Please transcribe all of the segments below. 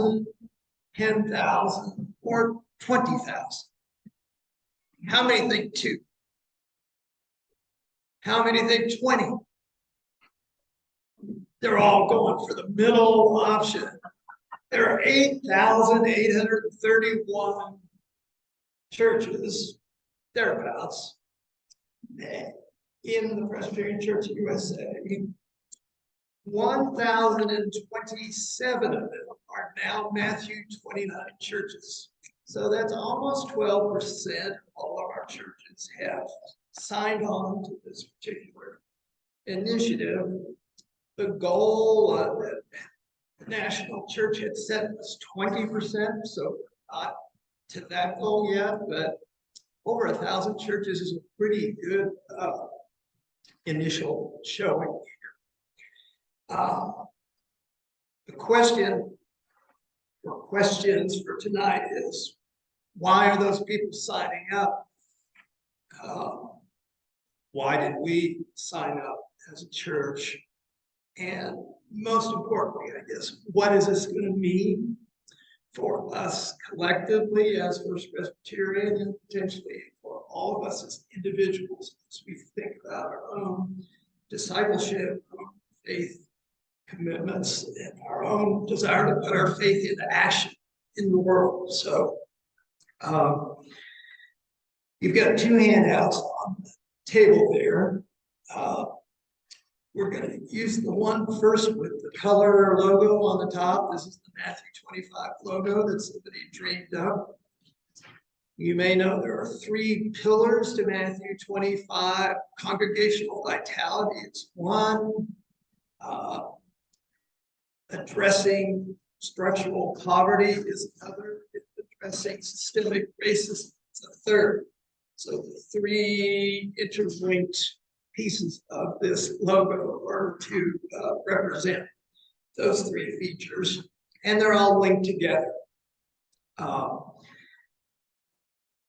1,000, 10,000, or 20,000? How many think 2? How many think 20? They're all going for the middle option. There are 8,831 churches, thereabouts, in the Presbyterian Church of USA. 1,027 of them are now Matthew 29 churches. So that's almost 12% of all of our churches have signed on to this particular initiative. The goal that the national church had set was 20%, so not to that goal yet, but over 1,000 churches is a pretty good initial showing here. The question or questions for tonight is, why are those people signing up? Why did we sign up as a church? And most importantly, I guess, what is this going to mean for us collectively as First Presbyterian, and potentially for all of us as individuals as we think about our own discipleship, our own faith commitments, and our own desire to put our faith into action in the world. So you've got 2 handouts on the table there. We're going to use the one first with the color logo on the top. This is the Matthew 25 logo that somebody dreamed up. You may know there are 3 pillars to Matthew 25. Congregational vitality is one. Addressing structural poverty is another. Addressing systemic racism is a third. So the 3 interlinked pieces of this logo are to represent those 3 features, and they're all linked together.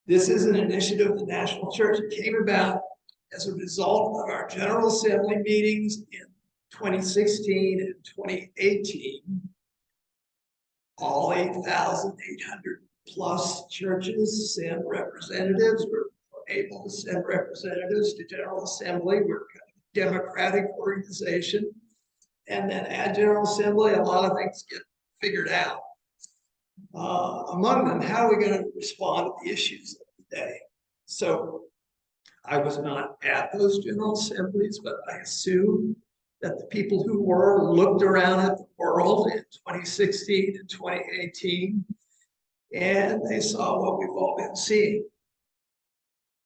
This is an initiative of the National Church. It came about as a result of our General Assembly meetings in 2016 and 2018. All 8,800 plus churches sent representatives. We're able to send representatives to General Assembly. We're kind of a democratic organization. And then at General Assembly, a lot of things get figured out. Among them, how are we going to respond to the issues of the day? So I was not at those General Assemblies, but I assume that the people who were looked around at the world in 2016 and 2018, and they saw what we've all been seeing.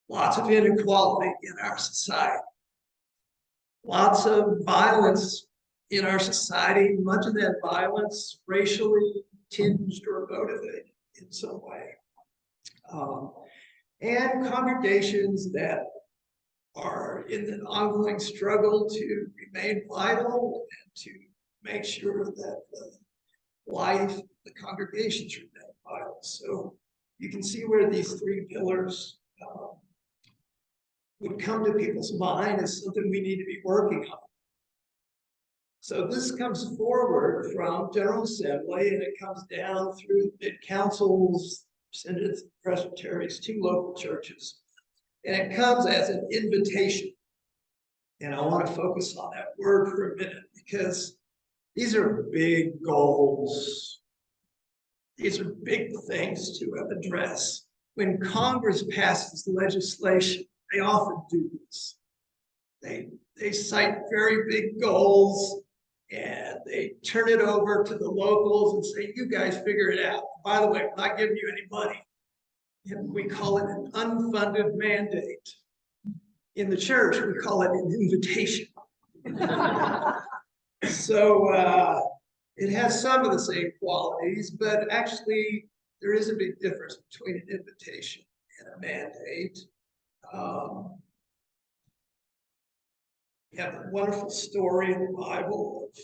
Lots of inequality in our society. Lots of violence in our society, much of that violence racially tinged or motivated in some way. And congregations that are in an ongoing struggle to remain vital and to make sure that the life of the congregations remain vital. So you can see where these 3 pillars would come to people's mind as something we need to be working on. So this comes forward from General Assembly, and it comes down through mid-councils, synods, presbyteries, 2 local churches. And it comes as an invitation. And I want to focus on that word for a minute, because these are big goals. These are big things to address. When Congress passes legislation, they often do this. They cite very big goals, and they turn it over to the locals and say, you guys figure it out. By the way, we're not giving you any money. And we call it an unfunded mandate. In the church, we call it an invitation. So it has some of the same qualities, but actually there is a big difference between an invitation and a mandate. We have a wonderful story in the Bible of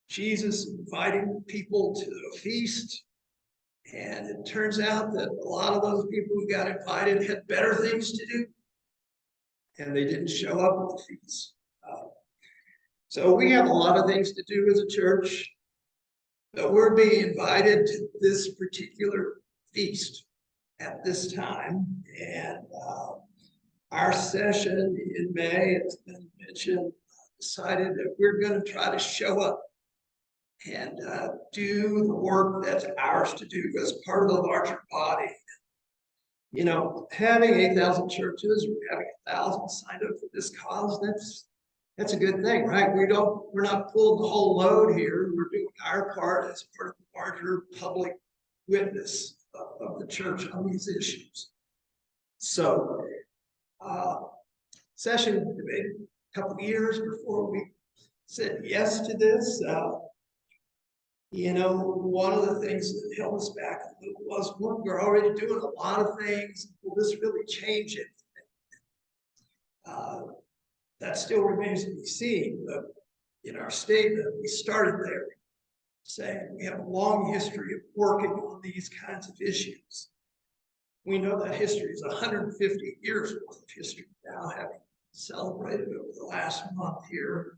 Jesus inviting people to a feast. And it turns out that a lot of those people who got invited had better things to do, and they didn't show up at the feast. So we have a lot of things to do as a church. But we're being invited to this particular feast at this time, and our session in May, it's been mentioned, decided that we're going to try to show up and do the work that's ours to do as part of the larger body. You know, having 8,000 churches, having 1,000 signed up for this cause, that's a good thing, right? We're not pulling the whole load here. We're doing our part as part of the larger public witness of the church on these issues. So, session debated a couple of years before we said yes to this. You know, one of the things that held us back a little was, look, we're already doing a lot of things. Will this really change it? That still remains to be seen. But in our statement, we started there, saying we have a long history of working on these kinds of issues. We know that history is 150 years worth of history now, having celebrated over the last month here.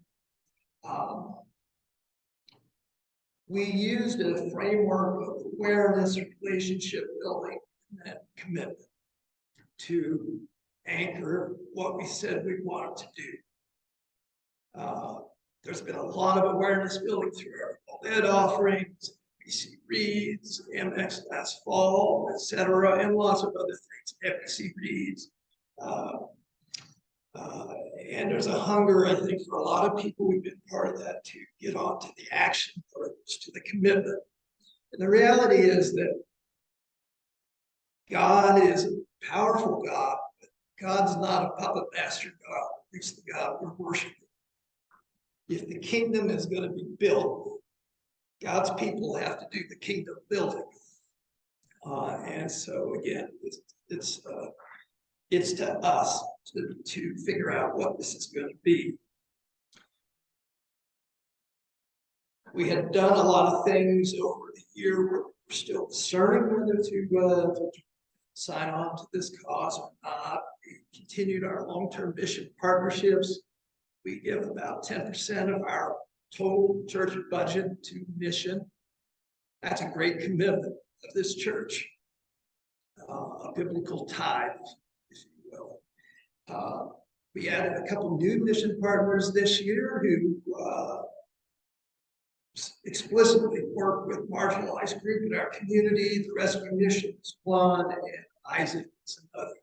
We used a framework of awareness, relationship building, and commitment to anchor what we said we wanted to do. There's been a lot of awareness building through our ed offerings, BC Reads, MX last fall, etc., and lots of other things, FBC Reads. And there's a hunger, I think, for a lot of people who've been part of that to get on to the action purpose, to the commitment. And the reality is that God is a powerful God, but God's not a puppet master God, at least the God we're worshiping. If the kingdom is going to be built, God's people have to do the kingdom building. And so again, it's to us to figure out what this is going to be. We had done a lot of things over the year. We're still discerning whether to sign on to this cause or not. We continued our long-term mission partnerships. We give about 10% of our total church budget to mission. That's a great commitment of this church, a biblical tithe, if you will. We added a couple new mission partners this year who explicitly work with marginalized group in our community. The Rescue Mission is one, and Isaac is another.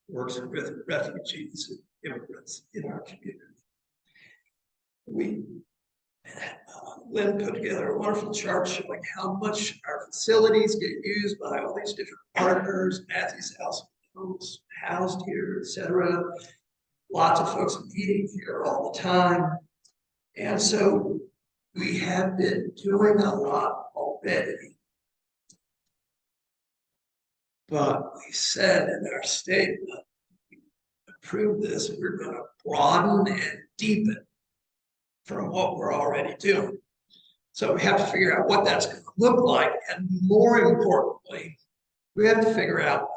Works with refugees and immigrants in our community. Lynn put together a wonderful chart showing how much our facilities get used by all these different partners. Matthew's house folks housed here, etc. Lots of folks meeting here all the time. And so we have been doing a lot already. But we said in our statement, we approved this, we're going to broaden and deepen from what we're already doing. So we have to figure out what that's going to look like. And more importantly, we have to figure out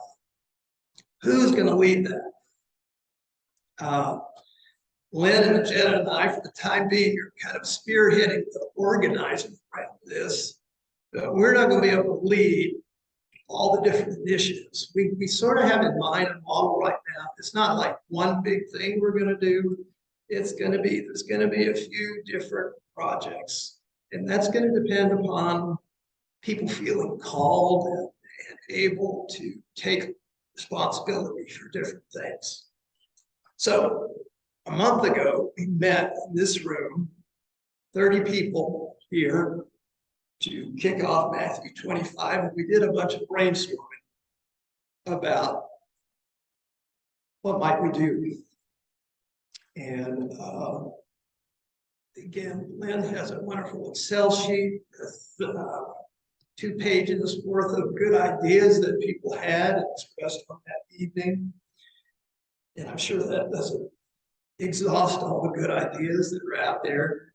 who's going to lead that. Lynn and Jenna and I, for the time being, are kind of spearheading the organizing around this. But we're not going to be able to lead all the different initiatives. We sort of have in mind a model right now. It's not like one big thing we're going to do. There's going to be a few different projects, and that's going to depend upon people feeling called and able to take responsibility for different things. So a month ago, we met in this room, 30 people here, to kick off Matthew 25, and we did a bunch of brainstorming about what might we do. And again, Lynn has a wonderful Excel sheet with 2 pages worth of good ideas that people had expressed on that evening. And I'm sure that doesn't exhaust all the good ideas that are out there.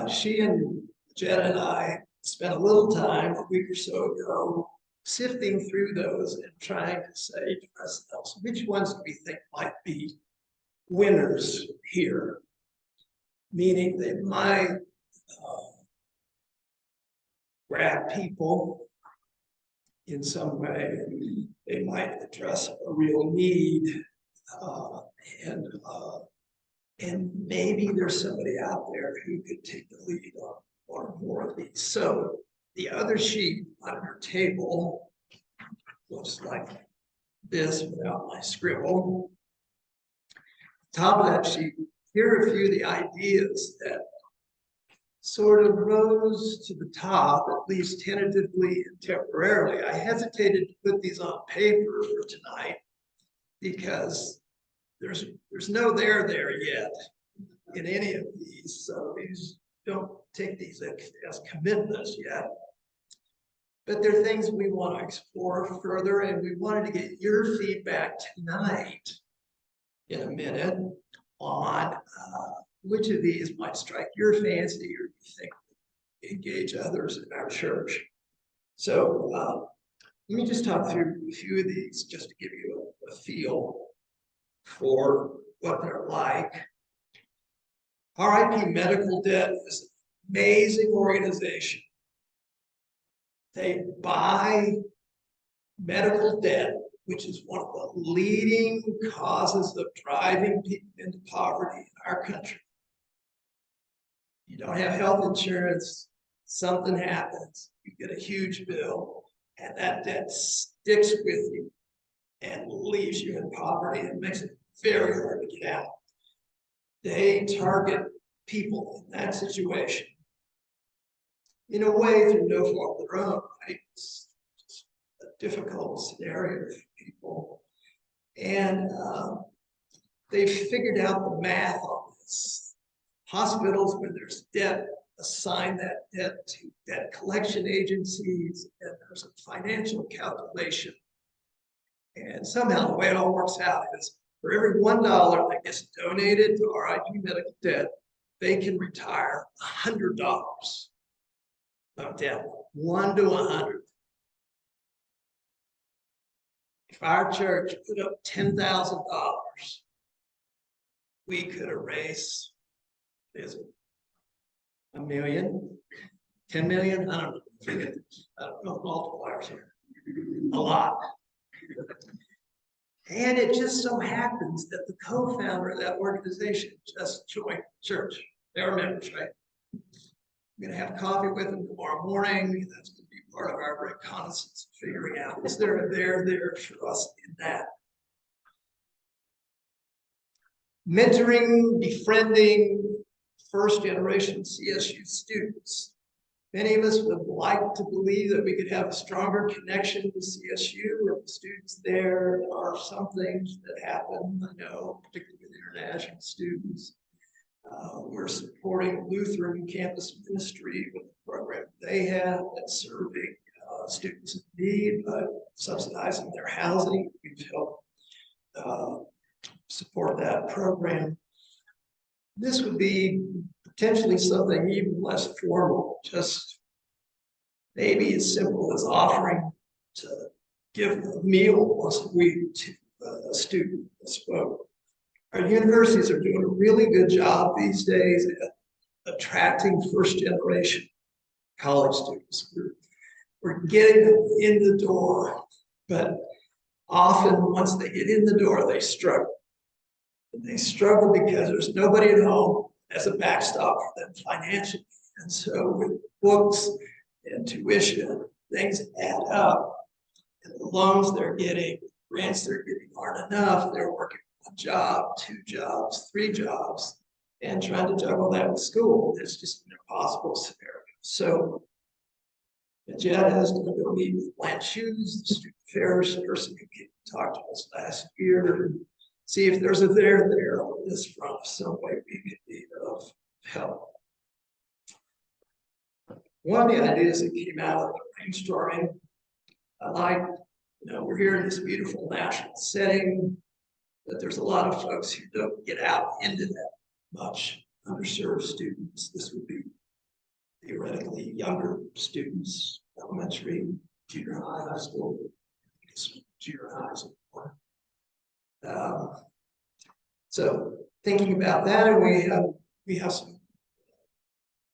She and Jenna and I spent a little time a week or so ago sifting through those and trying to say to ourselves, which ones do we think might be winners here? Meaning they might grab people in some way. They might address a real need, uh, and uh, and maybe there's somebody out there who could take the lead on one or more of these. So the other sheet on your table looks like this without my scribble. Top of that sheet, here are a few of the ideas that sort of rose to the top, at least tentatively and temporarily. I hesitated to put these on paper for tonight because there's no there yet in any of these. So these, don't take these as commitments yet. But they're things we want to explore further, and we wanted to get your feedback tonight in a minute on which of these might strike your fancy or you think engage others in our church. So let me just talk through a few of these just to give you a feel for what they're like. RIP Medical Debt is an amazing organization. They buy medical debt, which is one of the leading causes of driving people into poverty in our country. You don't have health insurance, something happens, you get a huge bill, and that debt sticks with you and leaves you in poverty and makes it very hard to get out. They target people in that situation in a way through no fault of their own, right? It's just a difficult scenario for people. And they've figured out the math on this. Hospitals, when there's debt, assign that debt to debt collection agencies, and there's a financial calculation. And somehow the way it all works out is for every $1 that gets donated to RIP Medical Debt, they can retire $100 of debt, 1 to 100. If our church put up $10,000, we could erase, is it $1 million, 10 million? I don't know. I don't know multipliers here. A lot. And it just so happens that the co-founder of that organization just joined church. They're members, right? I'm going to have coffee with them tomorrow morning. That's going to be part of our reconnaissance, figuring out is there there for us in that. Mentoring, befriending first generation CSU students. Many of us would like to believe that we could have a stronger connection with CSU with the students there. There are some things that happen, I know, particularly with international students. We're supporting Lutheran campus ministry with the program they have that's serving students in need, but subsidizing their housing. We've helped support that program. This would be potentially something even less formal, just maybe as simple as offering to give a meal once a week to a student that spoke. Our universities are doing a really good job these days at attracting first generation college students. We're getting them in the door, but often once they get in the door, they struggle. And they struggle because there's nobody at home as a backstop for them financially. And so with books and tuition, things add up. And the loans they're getting, grants they're getting aren't enough. They're working one job, 2 jobs, 3 jobs, and trying to juggle that with school. It's just an impossible scenario. So Jed has to go meet with Lance Shoes, the student affairs person who came to talk to us last year, and see if there's a there on this front, some way we could be of help. One of the ideas that came out of the brainstorming, I like, we're here in this beautiful national setting, but there's a lot of folks who don't get out into that much, underserved students. This would be theoretically younger students, elementary, junior high, high school, junior high is important. So thinking about that, and we have some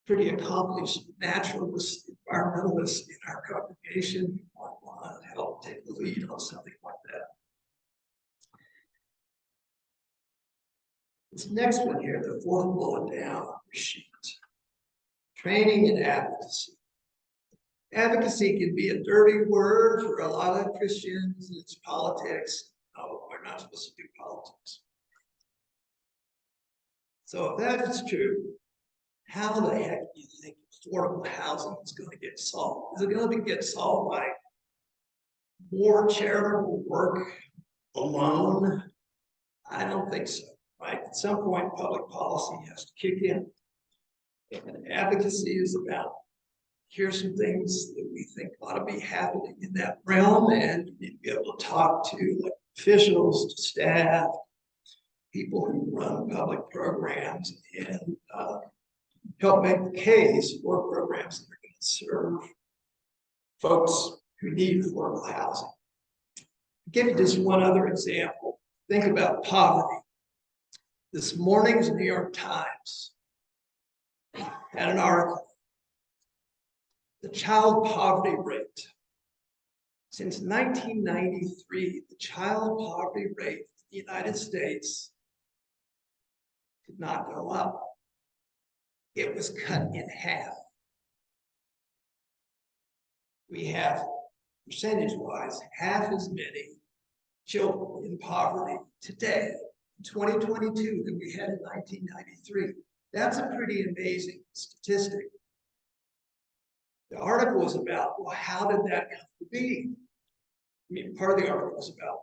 pretty accomplished naturalists, environmentalists in our congregation who might want to help take the lead on something like that. This next one here, the fourth bullet down on your sheet. Training and advocacy. Advocacy can be a dirty word for a lot of Christians. It's politics. No, we're not supposed to do politics. So if that is true, how the heck do you think affordable housing is going to get solved? Is it going to get solved by more charitable work alone? I don't think so, right? At some point, public policy has to kick in. And advocacy is about, here's some things that we think ought to be happening in that realm, and you need to be able to talk to like officials, to staff, people who run public programs, and help make the case for programs that are going to serve folks who need affordable housing. I'll give you just one other example. Think about poverty. This morning's New York Times had an article. The child poverty rate. Since 1993, the child poverty rate in the United States did not go up. It was cut in half. We have, percentage-wise, half as many children in poverty today, in 2022, than we had in 1993. That's a pretty amazing statistic. The article was about, well, how did that come to be? I mean, part of the article was about,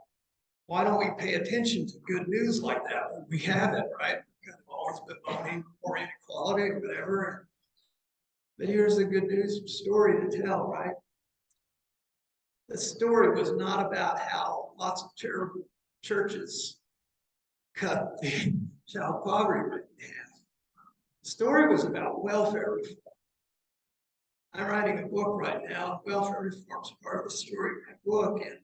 why don't we pay attention to good news like that when we have it, right? We've kind of always been bemoaning more inequality or whatever. But here's the good news story to tell, right? The story was not about how lots of charitable churches cut the child poverty rate in half. The story was about welfare reform. I'm writing a book right now. Welfare reform is part of the story of my book. And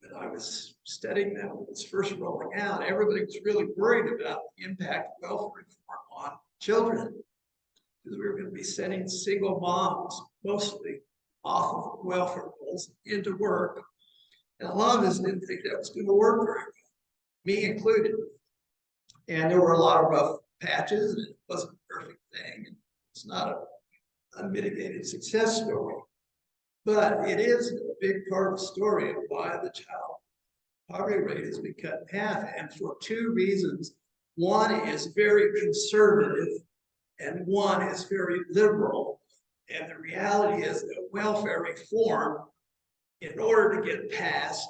when I was studying that when it was first rolling out, everybody was really worried about the impact of welfare reform on children, because we were going to be sending single moms mostly off of welfare rolls into work. And a lot of us didn't think that was going to work very well, me included. And there were a lot of rough patches, and it wasn't a perfect thing. It's not a unmitigated success story, but it is a big part of the story of why the child poverty rate has been cut in half, and for two reasons. One is very conservative and one is very liberal. And the reality is that welfare reform, in order to get passed,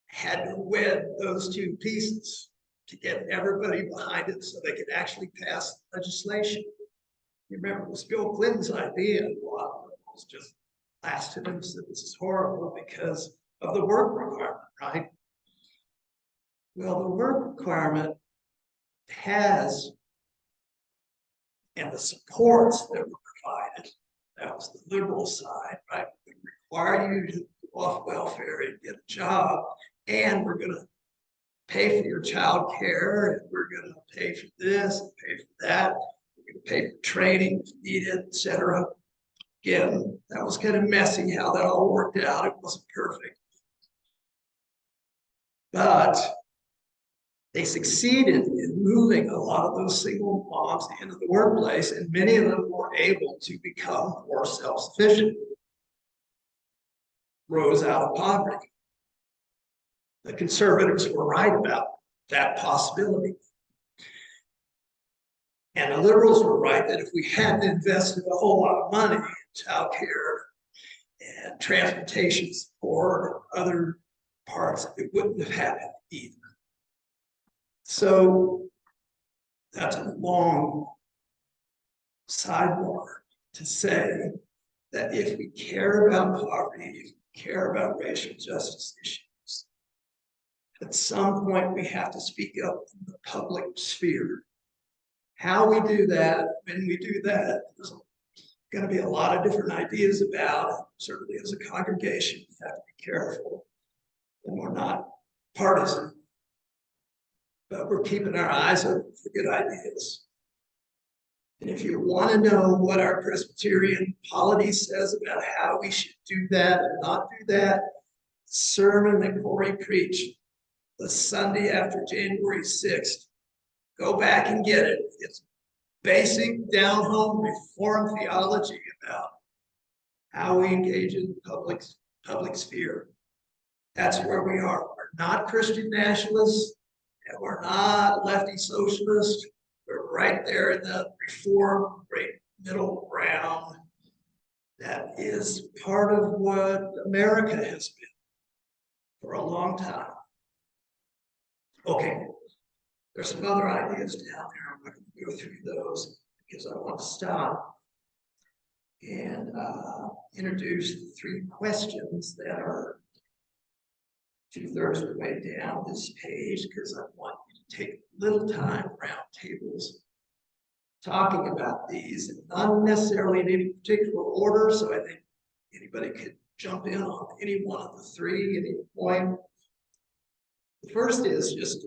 had to wed those two pieces to get everybody behind it so they could actually pass legislation. You remember, it was Bill Clinton's idea, and a lot of liberals just blasted him and said this is horrible because of the work requirement, right? Well, the work requirement has, and the supports that were provided, that was the liberal side, right? We require you to go off welfare and get a job, and we're going to pay for your child care, and we're going to pay for this and pay for that. Pay for training if needed, etc. Again, that was kind of messy how that all worked out. It wasn't perfect. But they succeeded in moving a lot of those single moms into the workplace, and many of them were able to become more self-sufficient, rose out of poverty. The conservatives were right about that possibility. And the liberals were right that if we hadn't invested a whole lot of money in child care and transportation support and other parts, it wouldn't have happened either. So that's a long sidebar to say that if we care about poverty, if we care about racial justice issues, at some point we have to speak up in the public sphere. How we do that, when we do that, there's going to be a lot of different ideas about it. Certainly as a congregation, we have to be careful, and we're not partisan, but we're keeping our eyes open for good ideas. And if you want to know what our Presbyterian polity says about how we should do that and not do that, sermon that Corey preached the Sunday after January 6th, go back and get it. It's basic down-home Reformed theology about how we engage in the public sphere. That's where we are. We're not Christian nationalists, and we're not lefty socialists. We're right there in the Reform great middle ground. That is part of what America has been for a long time. Okay, there's some other ideas down there. I'm not going to go through those because I want to stop and introduce the 3 questions that are 2/3 of the way down this page, because I want you to take a little time around tables talking about these, and not necessarily in any particular order. So I think anybody could jump in on any one of the 3 at any point. The first is just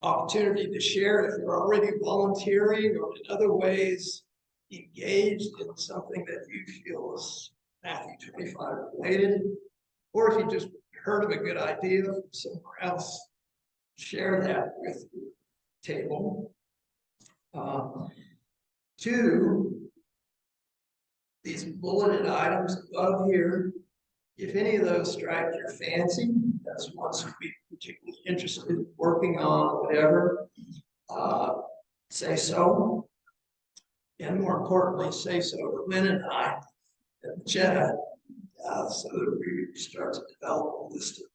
opportunity to share if you're already volunteering or in other ways engaged in something that you feel is Matthew 25 related, or if you just heard of a good idea from somewhere else, share that with your table. 2, these bulleted items above here, if any of those strike your fancy, that's ones you'd be particularly interested in working on, whatever, say so. And more importantly, say so to Lynn and I at Jetta, so that we start to develop a list of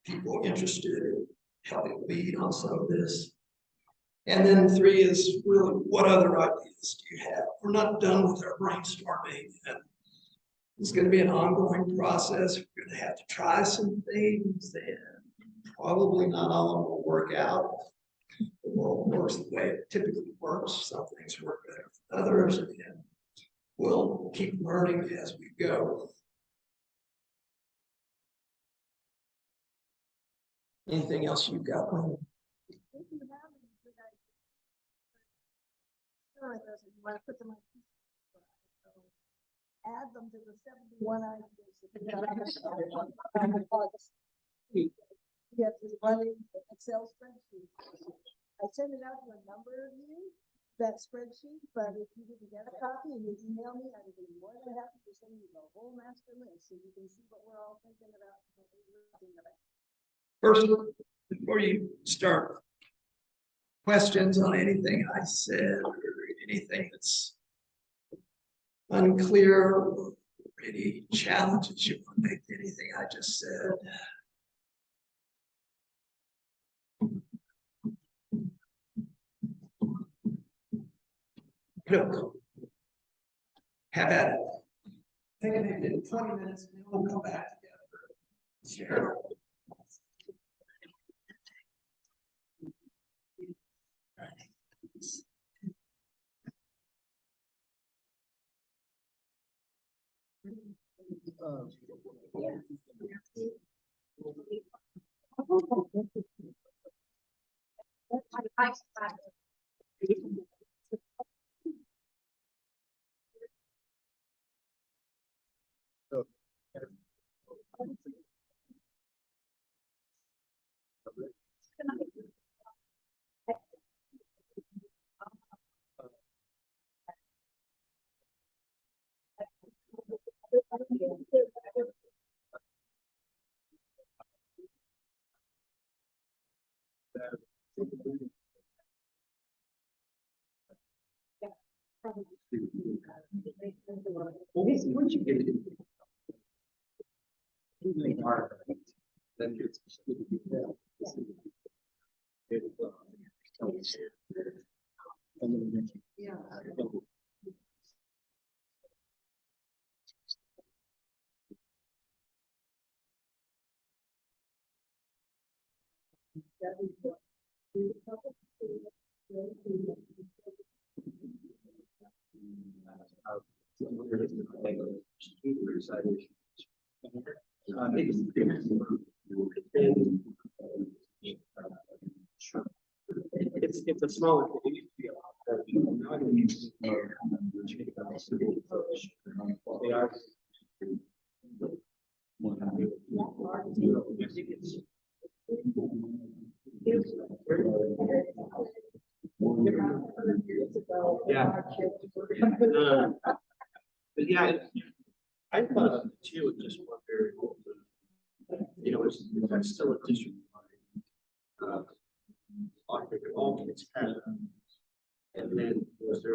people interested in helping lead on some of this. And then 3 is really, what other ideas do you have? We're not done with our brainstorming yet. It's going to be an ongoing process. We're going to have to try some things, and probably not all of them will work out. The world works the way it typically works. Some things work better than others, and we'll keep learning as we go. Anything else you've got? Add them to the 71 ideas. You have to run an Excel spreadsheet. I sent it out to a number of you, that spreadsheet, but if you didn't get a copy and you email me, I would be more than happy to send you the whole master list so you can see what we're all thinking about. What we're thinking about. First, before you start, questions on anything I said or anything that's unclear, or any challenges you want to make to anything I just said? Look, have at it. I think maybe in 20 minutes, and then we'll come back together. Share. Once you get it, then it's Yeah. It's a smaller community. Yeah. But yeah, I thought too, just wonder, you know, it's still a district. All kids have. And then was there